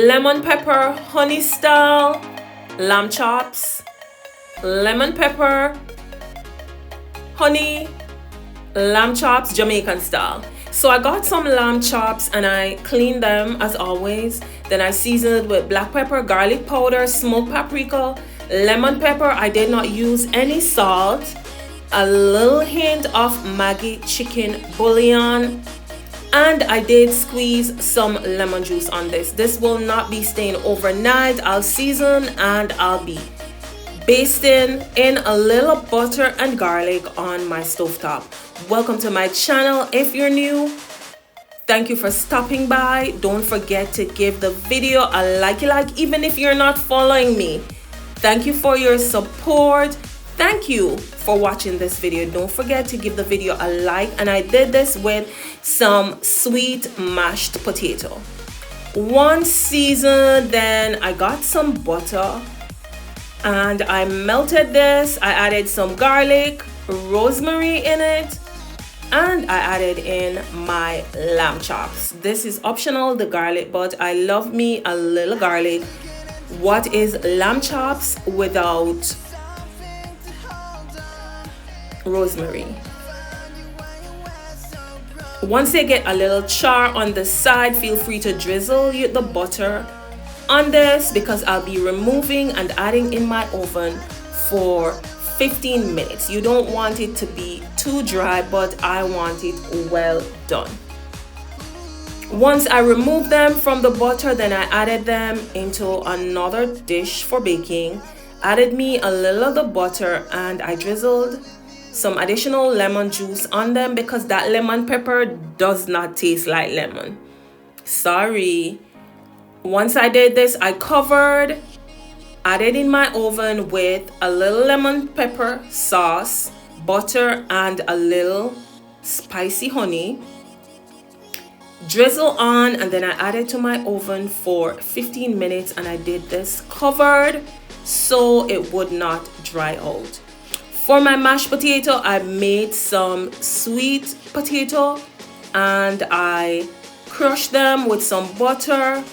lemon pepper honey style lamb chops, lemon pepper honey lamb chops Jamaican style. So I got some lamb chops and I cleaned them as always. Then I seasoned with black pepper, garlic powder, smoked paprika, lemon pepper. I did not use any salt, a little hint of Maggi chicken bouillon, and I did squeeze some lemon juice on this. This will not be staying overnight. I'll season and I'll be basting in a little butter and garlic on my stovetop. Welcome to my channel. If you're new, thank you for stopping by. Don't forget to give the video a like even if you're not following me. Thank you for your support. Thank you for watching this video. Don't forget to give the video a like, and I did this with some sweet mashed potato. Once seasoned, then I got some butter and I melted this. I added some garlic, rosemary in it, and I added in my lamb chops. This is optional, the garlic, but I love me a little garlic. What is lamb chops without rosemary? Once they get a little char on the side, feel free to drizzle the butter on this, because I'll be removing and adding in my oven for 15 minutes. You don't want it to be too dry, but I want it well done. Once I removed them from the butter, then I added them into another dish for baking. Added me a little of the butter and I drizzled some additional lemon juice on them, because that lemon pepper does not taste like lemon. Sorry. Once I did this, I covered, added in my oven with a little lemon pepper sauce, butter, and a little spicy honey. Drizzle on, and then I added to my oven for 15 minutes, and I did this covered so it would not dry out. For my mashed potato, I made some sweet potato and I crushed them with some butter,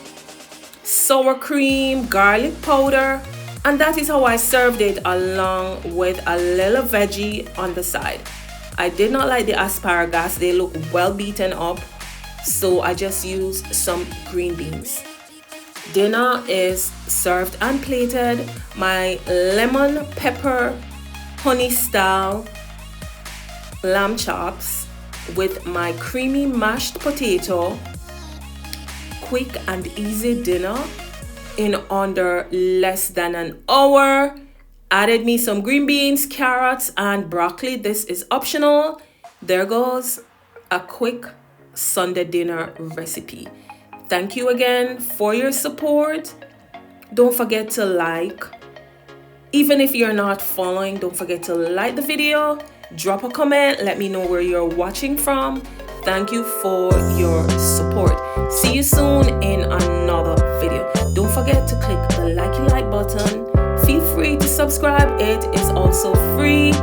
sour cream, garlic powder, and that is how I served it, along with a little veggie on the side. I did not like the asparagus, they look well beaten up, so I just used some green beans. Dinner is served and plated. My lemon pepper honey style lamb chops with my creamy mashed potato. Quick and easy dinner in under less than an hour. Added me some green beans, carrots, and broccoli. This is optional. There goes a quick Sunday dinner recipe. Thank you again for your support. Don't forget to like. Even if you're not following, don't forget to like the video, drop a comment, let me know where you're watching from. Thank you for your support. See you soon in another video. Don't forget to click the like button. Feel free to subscribe. It is also free.